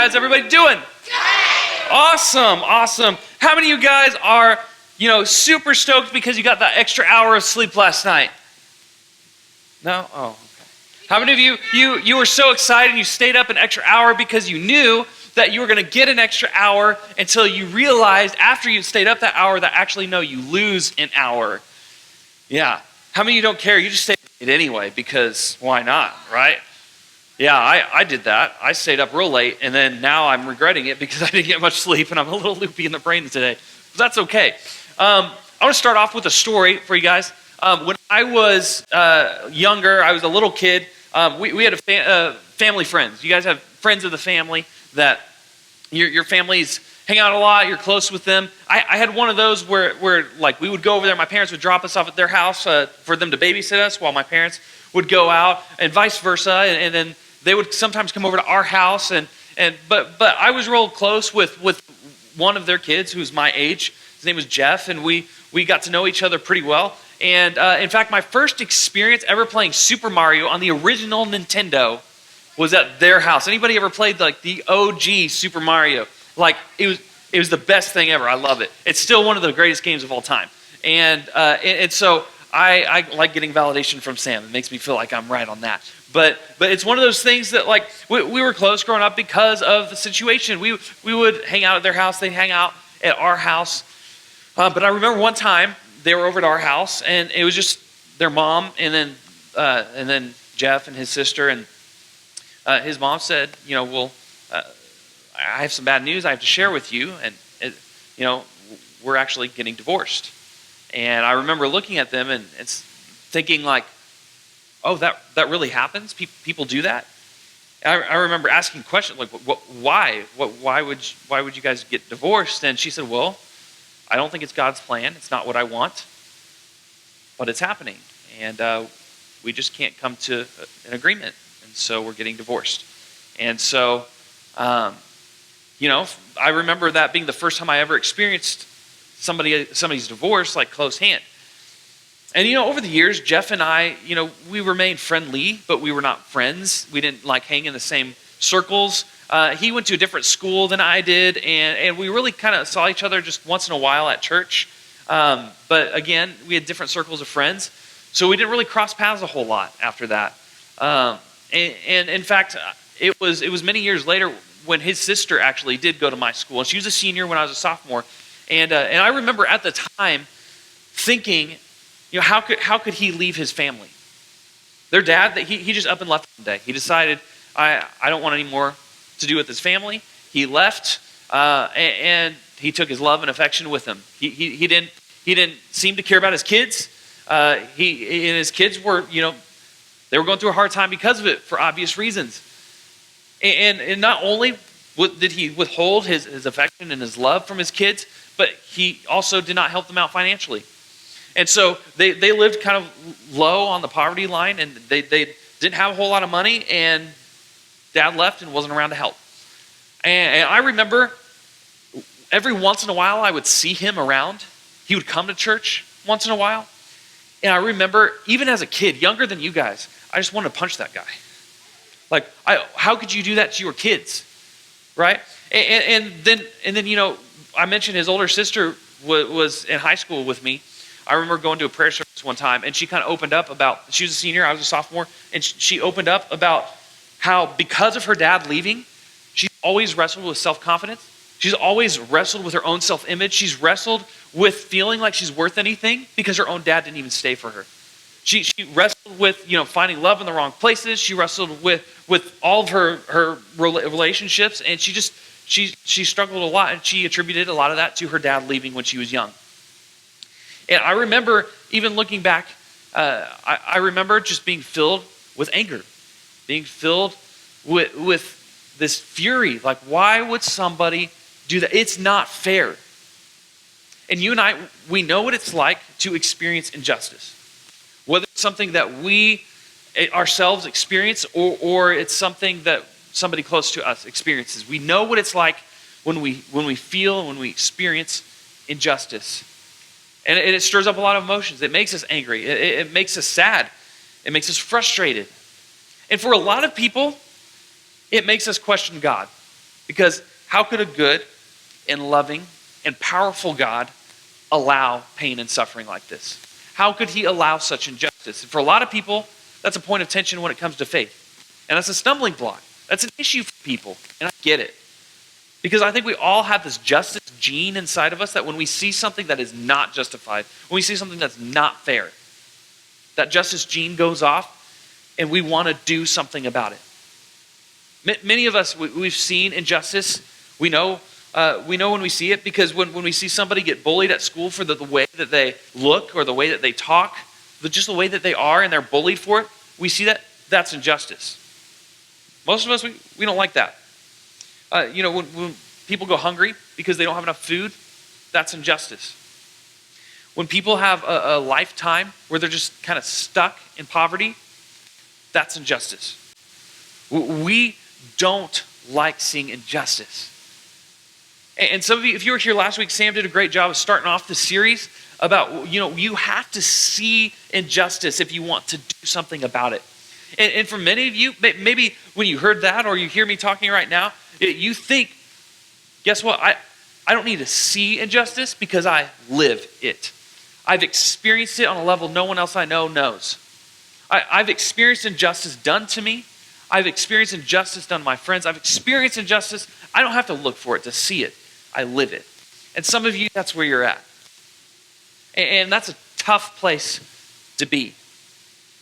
How's everybody doing? Awesome. How many of you guys are, super stoked because you got that extra hour of sleep last night? No? Oh, okay. How many of you were so excited you stayed up an extra hour because you knew that you were going to get an extra hour until you realized after you stayed up that hour that actually, no, you lose an hour. Yeah. How many of you don't care? You just stay up anyway because why not, right? Yeah, I did that. I stayed up real late, and then now I'm regretting it because I didn't get much sleep, and I'm a little loopy in the brain today. But that's okay. I want to start off with a story for you guys. When I was younger, I was a little kid. We had family friends. You guys have friends of the family that your families hang out a lot. You're close with them. I had one of those where like we would go over there. My parents would drop us off at their house for them to babysit us while my parents would go out, and vice versa. And then they would sometimes come over to our house. But I was real close with one of their kids who's my age. His name was Jeff, and we got to know each other pretty well. And in fact, my first experience ever playing Super Mario on the original Nintendo was at their house. Anybody ever played like the OG Super Mario? Like it was the best thing ever. I love it. It's still one of the greatest games of all time. And so I like getting validation from Sam. It makes me feel like I'm right on that. But it's one of those things that like we were close growing up because of the situation. We would hang out at their house. They'd hang out at our house. But I remember one time they were over at our house, and it was just their mom, and then Jeff and his sister, and his mom said, well, I have some bad news I have to share with you, and we're actually getting divorced. And I remember looking at them and thinking like, oh, that really happens? People do that? I remember asking questions like, why? Why would you guys get divorced? And she said, well, I don't think it's God's plan. It's not what I want, but it's happening. And we just can't come to an agreement. And so we're getting divorced. And so, I remember that being the first time I ever experienced somebody's divorce, like close hand. And, over the years, Jeff and I, we remained friendly, but we were not friends. We didn't like hang in the same circles. He went to a different school than I did, and we really kind of saw each other just once in a while at church. But again, we had different circles of friends, so we didn't really cross paths a whole lot after that. And in fact, it was many years later when his sister actually did go to my school. And she was a senior when I was a sophomore. And I remember at the time thinking, how could he leave his family? Their dad, he just up and left one day. He decided, I don't want any more to do with his family. He left, and he took his love and affection with him. He didn't seem to care about his kids. And his kids were, they were going through a hard time because of it for obvious reasons. And not only did he withhold his affection and his love from his kids, but he also did not help them out financially. And so they lived kind of low on the poverty line, and they didn't have a whole lot of money, and Dad left and wasn't around to help. And I remember every once in a while I would see him around. He would come to church once in a while. And I remember, even as a kid, younger than you guys, I just wanted to punch that guy. Like, how could you do that to your kids, right? And then I mentioned his older sister was in high school with me. I remember going to a prayer service one time, and she kind of opened up about, she was a senior, I was a sophomore, and she opened up about how because of her dad leaving, she's always wrestled with self-confidence. She's always wrestled with her own self-image. She's wrestled with feeling like she's worth anything because her own dad didn't even stay for her. She wrestled with, finding love in the wrong places. She wrestled with all of her relationships, and she struggled a lot, and she attributed a lot of that to her dad leaving when she was young. And I remember, even looking back, I remember just being filled with anger, being filled with this fury. Like, why would somebody do that? It's not fair. And you and I, we know what it's like to experience injustice. Whether it's something that we ourselves experience or it's something that somebody close to us experiences. We know what it's like when we feel and when we experience injustice. And it stirs up a lot of emotions. It makes us angry. It makes us sad. It makes us frustrated. And for a lot of people, it makes us question God. Because how could a good and loving and powerful God allow pain and suffering like this? How could he allow such injustice? And for a lot of people, that's a point of tension when it comes to faith. And that's a stumbling block. That's an issue for people. And I get it. Because I think we all have this justice gene inside of us that when we see something that is not justified, when we see something that's not fair, that justice gene goes off and we want to do something about it. Many of us, we've seen injustice. We know when we see it because when we see somebody get bullied at school for the way that they look or the way that they talk, just the way that they are and they're bullied for it, we see that's injustice. Most of us, we don't like that. When people go hungry because they don't have enough food, that's injustice. When people have a lifetime where they're just kind of stuck in poverty, that's injustice. We don't like seeing injustice. And some of you, if you were here last week, Sam did a great job of starting off the series about, you have to see injustice if you want to do something about it. And for many of you, maybe when you heard that or you hear me talking right now, you think, guess what? I don't need to see injustice because I live it. I've experienced it on a level no one else I know knows. I've experienced injustice done to me. I've experienced injustice done to my friends. I've experienced injustice. I don't have to look for it to see it. I live it. And some of you, that's where you're at. And that's a tough place to be.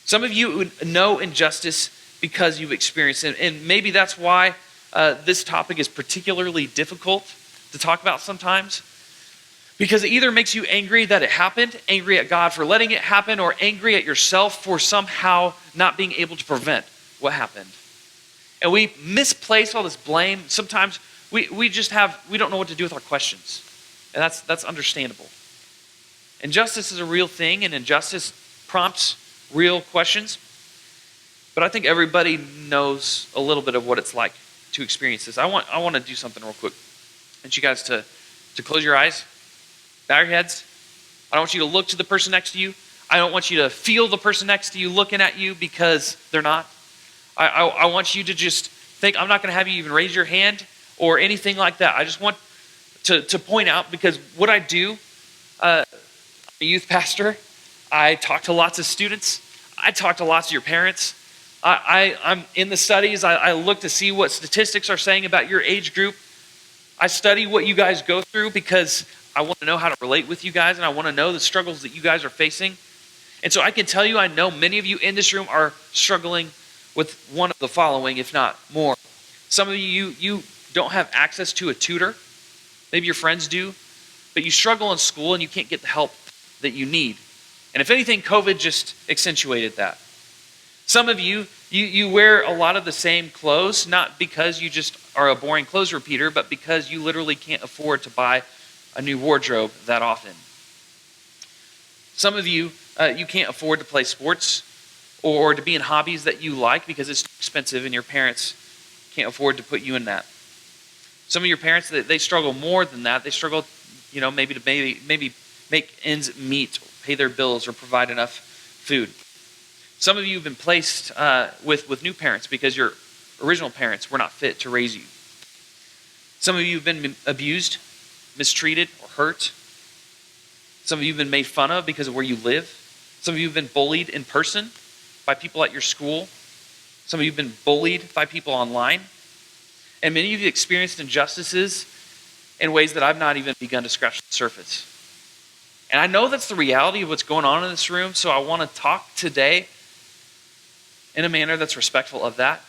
Some of you know injustice because you've experienced it. And maybe that's why this topic is particularly difficult to talk about sometimes. Because it either makes you angry that it happened, angry at God for letting it happen, or angry at yourself for somehow not being able to prevent what happened. And we misplace all this blame. Sometimes we don't know what to do with our questions. And that's understandable. Injustice is a real thing, and injustice prompts real questions. But I think everybody knows a little bit of what it's like to experience this. I want to do something real quick. I want you guys to close your eyes, bow your heads. I don't want you to look to the person next to you. I don't want you to feel the person next to you looking at you because they're not. I want you to just think, I'm not going to have you even raise your hand or anything like that. I just want to point out, because what I do, I'm a youth pastor. I talk to lots of students. I talk to lots of your parents. I'm in the studies. I look to see what statistics are saying about your age group. I study what you guys go through because I want to know how to relate with you guys, and I want to know the struggles that you guys are facing. And so I can tell you, I know many of you in this room are struggling with one of the following, if not more. Some of you don't have access to a tutor. Maybe your friends do, but you struggle in school and you can't get the help that you need. And if anything, COVID just accentuated that. Some of you wear a lot of the same clothes, not because you just are a boring clothes repeater, but because you literally can't afford to buy a new wardrobe that often. Some of you, you can't afford to play sports or to be in hobbies that you like because it's too expensive and your parents can't afford to put you in that. Some of your parents, they struggle more than that. They struggle, maybe to make ends meet, pay their bills, or provide enough food. Some of you have been placed with new parents because your original parents were not fit to raise you. Some of you have been abused, mistreated, or hurt. Some of you have been made fun of because of where you live. Some of you have been bullied in person by people at your school. Some of you have been bullied by people online. And many of you experienced injustices in ways that I've not even begun to scratch the surface. And I know that's the reality of what's going on in this room, so I want to talk today in a manner that's respectful of that,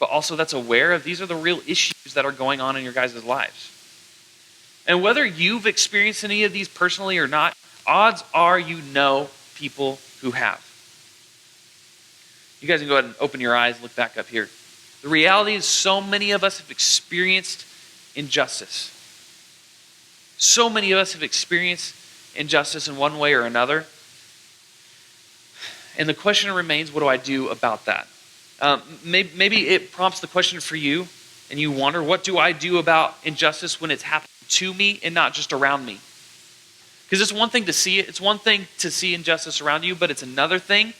but also that's aware of these are the real issues that are going on in your guys' lives. And whether you've experienced any of these personally or not, odds are you know people who have. You guys can go ahead and open your eyes, look back up here. The reality is so many of us have experienced injustice. So many of us have experienced injustice in one way or another. And the question remains, what do I do about that? Maybe it prompts the question for you, and you wonder, what do I do about injustice when it's happening to me and not just around me? Because it's one thing to see it. It's one thing to see injustice around you, but it's another thing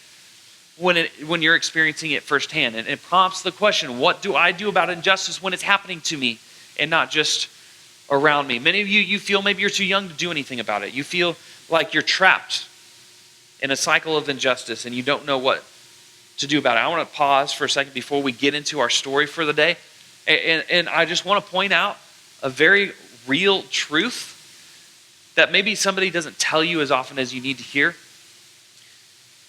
when you're experiencing it firsthand. And it prompts the question, what do I do about injustice when it's happening to me? and not just around me. Many of you, you feel maybe you're too young to do anything about it. You feel like you're trapped in a cycle of injustice and you don't know what to do about it. I want to pause for a second before we get into our story for the day. And I just want to point out a very real truth that maybe somebody doesn't tell you as often as you need to hear.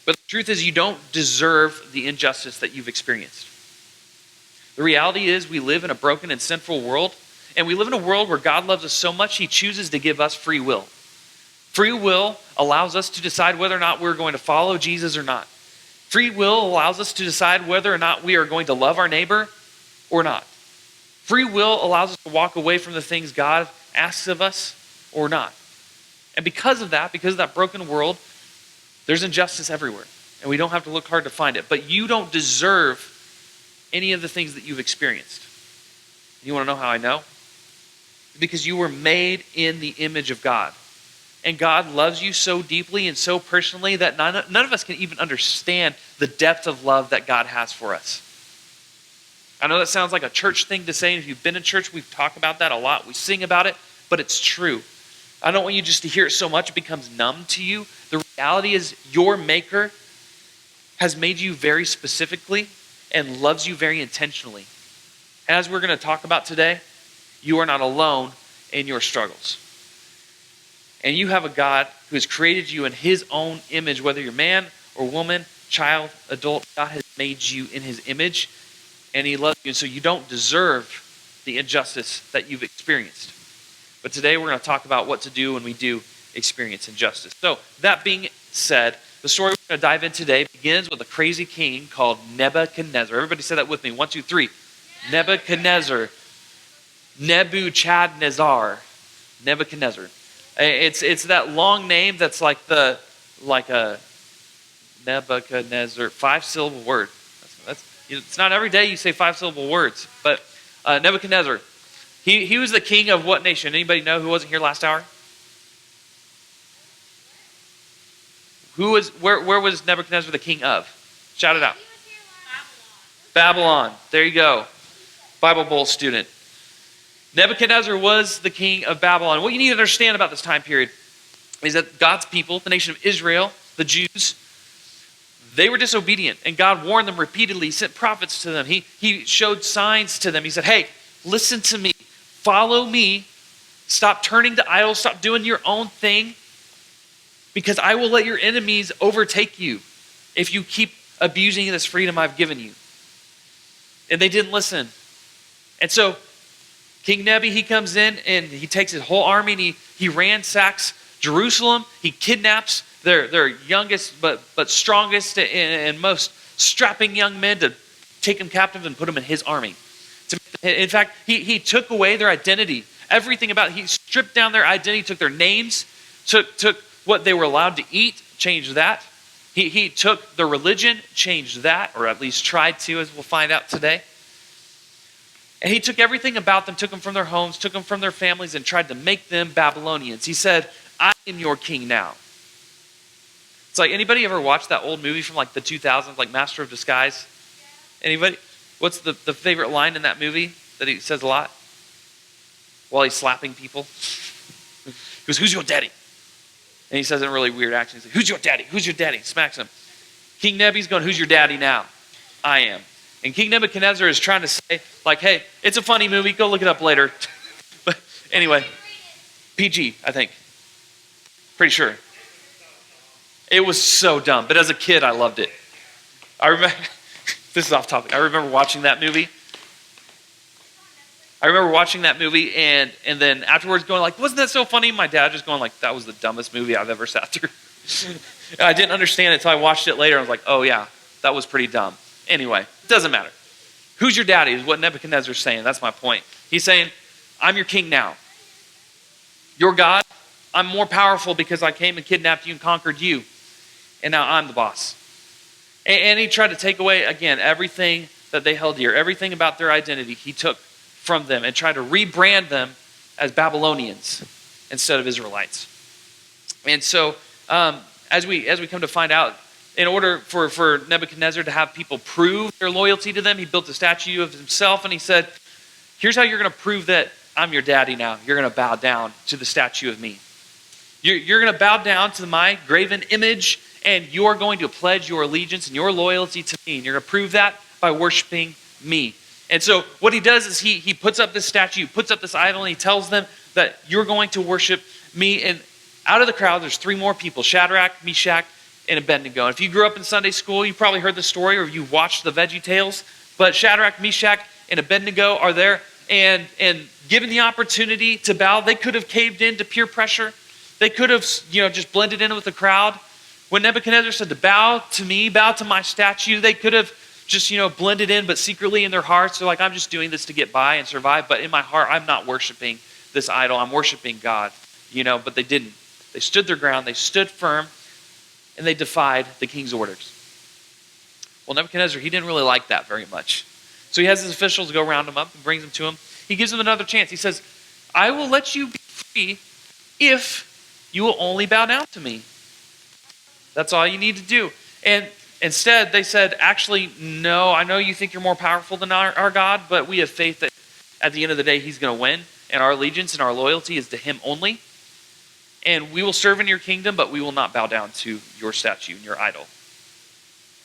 But the truth is, you don't deserve the injustice that you've experienced. The reality is, we live in a broken and sinful world, and we live in a world where God loves us so much, he chooses to give us free will. Free will allows us to decide whether or not we're going to follow Jesus or not. Free will allows us to decide whether or not we are going to love our neighbor or not. Free will allows us to walk away from the things God asks of us or not. And because of that broken world, there's injustice everywhere. And we don't have to look hard to find it. But you don't deserve any of the things that you've experienced. You want to know how I know? Because you were made in the image of God. And God loves you so deeply and so personally that none of us can even understand the depth of love that God has for us. I know that sounds like a church thing to say, and if you've been in church, we've talked about that a lot. We sing about it, but it's true. I don't want you just to hear it so much it becomes numb to you. The reality is your Maker has made you very specifically and loves you very intentionally. And as we're going to talk about today, you are not alone in your struggles. And you have a God who has created you in his own image, whether you're man or woman, child, adult. God has made you in his image, and he loves you. And so you don't deserve the injustice that you've experienced. But today we're going to talk about what to do when we do experience injustice. So that being said, the story we're going to dive in today begins with a crazy king called Nebuchadnezzar. Everybody say that with me. 1, 2, 3. Nebuchadnezzar. Nebuchadnezzar. Nebuchadnezzar. It's that long name that's like a Nebuchadnezzar 5-syllable word. It's not every day you say 5-syllable words, but Nebuchadnezzar. He was the king of what nation? Anybody know who wasn't here last hour? Where was Nebuchadnezzar the king of? Shout it out. Babylon. There you go. Bible Bowl student. Nebuchadnezzar was the king of Babylon. What you need to understand about this time period is that God's people, the nation of Israel, the Jews, they were disobedient, and God warned them repeatedly. He sent prophets to them. He showed signs to them. He said, hey, listen to me. Follow me. Stop turning to idols. Stop doing your own thing, because I will let your enemies overtake you if you keep abusing this freedom I've given you. And they didn't listen. And so King Nebi, he comes in and he takes his whole army and he ransacks Jerusalem. He kidnaps their youngest but strongest and most strapping young men to take them captive and put them in his army. In fact, he took away their identity. Everything about it. He stripped down their identity, took their names, took what they were allowed to eat, changed that. He took their religion, changed that, or at least tried to, as we'll find out today. And he took everything about them, took them from their homes, took them from their families, and tried to make them Babylonians. He said, I am your king now. It's like, anybody ever watched that old movie from like the 2000s, like Master of Disguise? Anybody? What's the favorite line in that movie that he says a lot? While he's slapping people. He goes, who's your daddy? And he says in a really weird accent, he's like, who's your daddy? Who's your daddy? Smacks him. King Nebi's going, who's your daddy now? I am. And King Nebuchadnezzar is trying to say, like, hey, it's a funny movie. Go look it up later. But anyway, PG, I think. Pretty sure. It was so dumb. But as a kid, I loved it. I remember, this is off topic. I remember watching that movie. And then afterwards going like, wasn't that so funny? My dad just going like, that was the dumbest movie I've ever sat through. And I didn't understand it until I watched it later. I was like, oh yeah, that was pretty dumb. Anyway, it doesn't matter. Who's your daddy is what Nebuchadnezzar's saying. That's my point. He's saying, I'm your king now. Your God, I'm more powerful because I came and kidnapped you and conquered you. And now I'm the boss. And he tried to take away, again, everything that they held dear, everything about their identity he took from them and tried to rebrand them as Babylonians instead of Israelites. And so as we come to find out, in order for Nebuchadnezzar to have people prove their loyalty to them, he built a statue of himself and he said, here's how you're going to prove that I'm your daddy now. You're going to bow down to the statue of me. You're going to bow down to my graven image, and you're going to pledge your allegiance and your loyalty to me. And you're going to prove that by worshiping me. And so what he does is he puts up this statue, puts up this idol, and he tells them that you're going to worship me. And out of the crowd, there's three more people, Shadrach, Meshach, and Abednego. And if you grew up in Sunday school, you probably heard the story, or you've watched the Veggie Tales. But Shadrach, Meshach, and Abednego are there, and given the opportunity to bow, they could have caved in to peer pressure. They could have, just blended in with the crowd. When Nebuchadnezzar said to bow to me, bow to my statue, they could have just, blended in, but secretly in their hearts, they're like, I'm just doing this to get by and survive. But in my heart, I'm not worshiping this idol. I'm worshiping God, but they didn't. They stood their ground. They stood firm, and they defied the king's orders. Well, Nebuchadnezzar, he didn't really like that very much. So he has his officials go round him up and brings them to him. He gives them another chance. He says, I will let you be free if you will only bow down to me. That's all you need to do. And instead, they said, actually, no, I know you think you're more powerful than our God, but we have faith that at the end of the day, he's going to win. And our allegiance and our loyalty is to him only. And we will serve in your kingdom, but we will not bow down to your statue and your idol.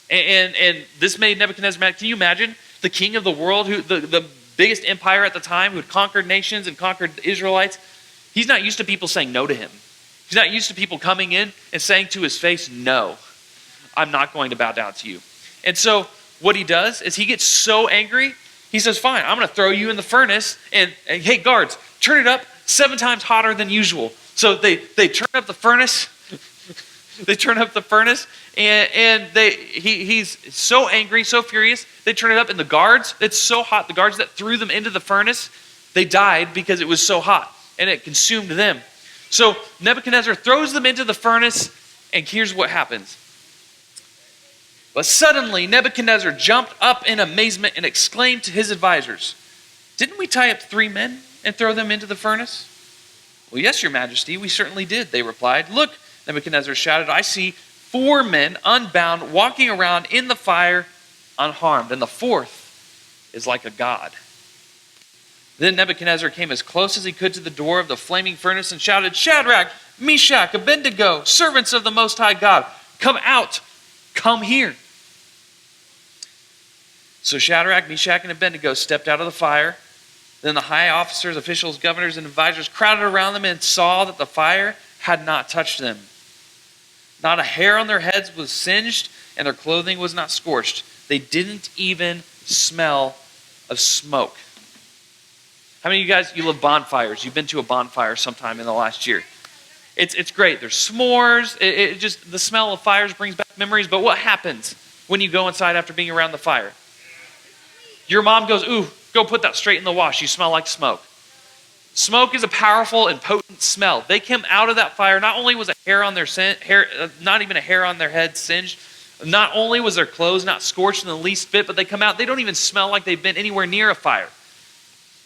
And this made Nebuchadnezzar mad. Can you imagine the king of the world, who the biggest empire at the time, who had conquered nations and conquered the Israelites? He's not used to people saying no to him. He's not used to people coming in and saying to his face, no, I'm not going to bow down to you. And so what he does is he gets so angry, he says, fine, I'm going to throw you in the furnace. And hey, guards, turn it up 7 times hotter than usual. So they turn up the furnace. They turn up the furnace, and he's so angry, so furious, they turn it up, and the guards, it's so hot, the guards that threw them into the furnace, they died because it was so hot, and it consumed them. So Nebuchadnezzar throws them into the furnace, and here's what happens. But suddenly Nebuchadnezzar jumped up in amazement and exclaimed to his advisors, didn't we tie up 3 men and throw them into the furnace? Well, yes, your majesty, we certainly did, they replied. Look, Nebuchadnezzar shouted, I see 4 men unbound walking around in the fire unharmed, and the 4th is like a god. Then Nebuchadnezzar came as close as he could to the door of the flaming furnace and shouted, Shadrach, Meshach, Abednego, servants of the Most High God, come out, come here. So Shadrach, Meshach, and Abednego stepped out of the fire. Then the high officers, officials, governors, and advisors crowded around them and saw that the fire had not touched them. Not a hair on their heads was singed, and their clothing was not scorched. They didn't even smell of smoke. How many of you guys, you love bonfires? You've been to a bonfire sometime in the last year. It's great. There's s'mores. It just, the smell of fires brings back memories. But what happens when you go inside after being around the fire? Your mom goes, ooh, go put that straight in the wash. You smell like smoke. Smoke is a powerful and potent smell. They came out of that fire. Not only was a hair on their not even a hair on their head singed. Not only was their clothes not scorched in the least bit, but they come out. They don't even smell like they've been anywhere near a fire.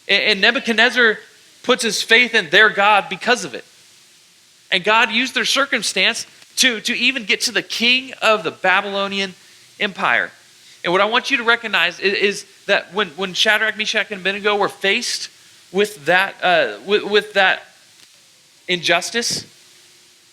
And Nebuchadnezzar puts his faith in their God because of it. And God used their circumstance to even get to the king of the Babylonian Empire. And what I want you to recognize is that when Shadrach, Meshach, and Abednego were faced with that injustice,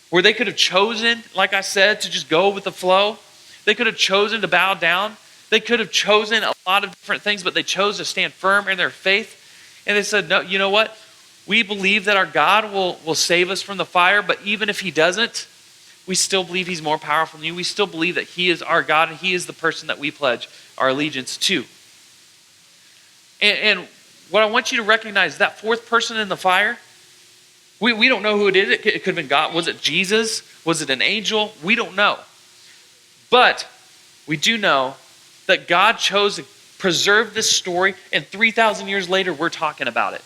where they could have chosen, like I said, to just go with the flow. They could have chosen to bow down. They could have chosen a lot of different things, but they chose to stand firm in their faith. And they said, no, you know what? We believe that our God will save us from the fire, but even if he doesn't, we still believe he's more powerful than you. We still believe that he is our God, and he is the person that we pledge our allegiance to. And what I want you to recognize, that 4th person in the fire, we don't know who it is. It could have been God. Was it Jesus? Was it an angel? We don't know. But we do know that God chose to preserve this story, and 3,000 years later, we're talking about it.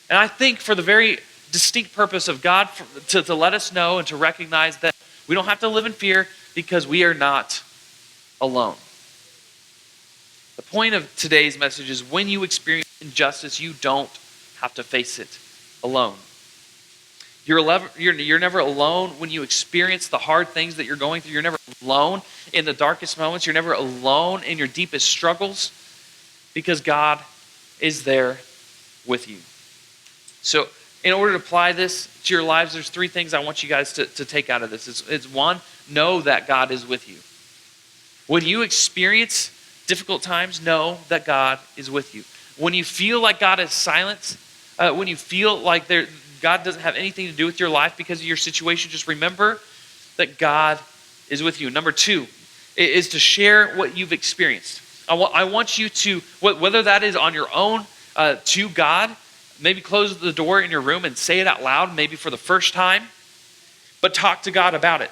And I think for the very distinct purpose of God to let us know and to recognize that we don't have to live in fear because we are not alone. The point of today's message is when you experience injustice, you don't have to face it alone. You're never alone when you experience the hard things that you're going through. You're never alone in the darkest moments. You're never alone in your deepest struggles because God is there with you. So in order to apply this to your lives, there's three things I want you guys to take out of this. It's one, know that God is with you. When you experience difficult times, know that God is with you. When you feel like God is silent, when you feel like God doesn't have anything to do with your life because of your situation, just remember that God is with you. Number two is to share what you've experienced. I want you to, whether that is on your own to God, maybe close the door in your room and say it out loud, maybe for the first time, but talk to God about it.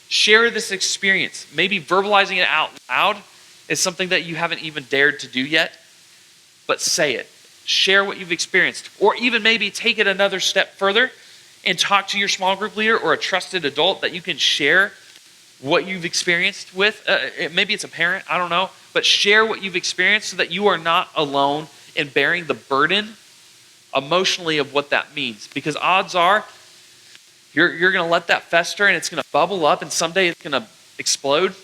Share this experience. Maybe verbalizing it out loud is something that you haven't even dared to do yet, but say it. Share what you've experienced. Or even maybe take it another step further and talk to your small group leader or a trusted adult that you can share what you've experienced with. Maybe it's a parent, I don't know. But share what you've experienced so that you are not alone in bearing the burden emotionally of what that means. Because odds are, you're going to let that fester and it's going to bubble up and someday it's going to explode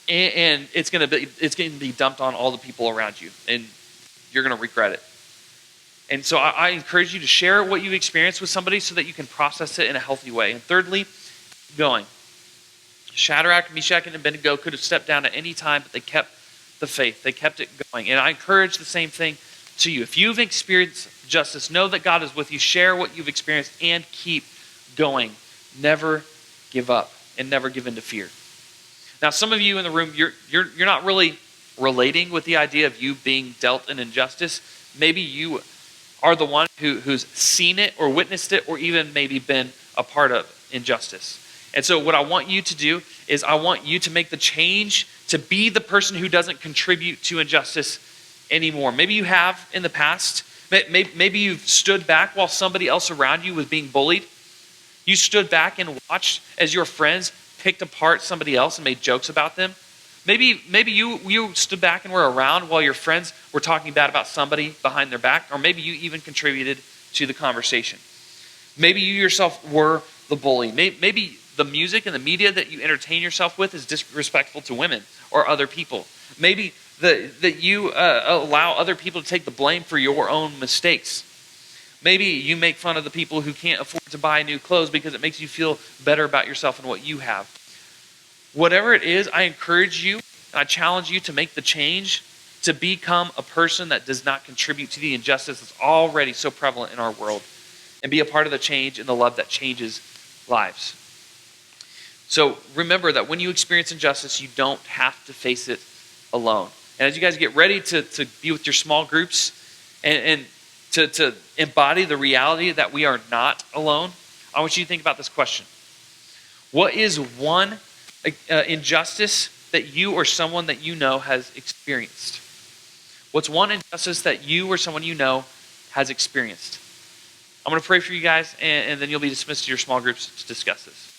and it's going to be dumped on all the people around you and you're going to regret it. And so I encourage you to share what you've experienced with somebody so that you can process it in a healthy way. And thirdly, going. Shadrach, Meshach, and Abednego could have stepped down at any time, but they kept the faith. They kept it going. And I encourage the same thing to you. If you've experienced justice, know that God is with you. Share what you've experienced and keep going. Never give up and never give in to fear. Now, some of you in the room, you're not really relating with the idea of you being dealt an injustice. Maybe you are the one who's seen it or witnessed it or even maybe been a part of injustice. And so what I want you to do is I want you to make the change to be the person who doesn't contribute to injustice anymore. Maybe you have in the past. Maybe you've stood back while somebody else around you was being bullied. You stood back and watched as your friends picked apart somebody else and made jokes about them. Maybe you stood back and were around while your friends were talking bad about somebody behind their back, or maybe you even contributed to the conversation. Maybe you yourself were the bully. Maybe the music and the media that you entertain yourself with is disrespectful to women or other people. Maybe that you allow other people to take the blame for your own mistakes. Maybe you make fun of the people who can't afford to buy new clothes because it makes you feel better about yourself and what you have. Whatever it is, I encourage you and I challenge you to make the change to become a person that does not contribute to the injustice that's already so prevalent in our world and be a part of the change and the love that changes lives. So remember that when you experience injustice, you don't have to face it alone. And as you guys get ready to be with your small groups and to embody the reality that we are not alone, I want you to think about this question. What is one injustice that you or someone that you know has experienced? What's one injustice that you or someone you know has experienced? I'm going to pray for you guys, and then you'll be dismissed to your small groups to discuss this.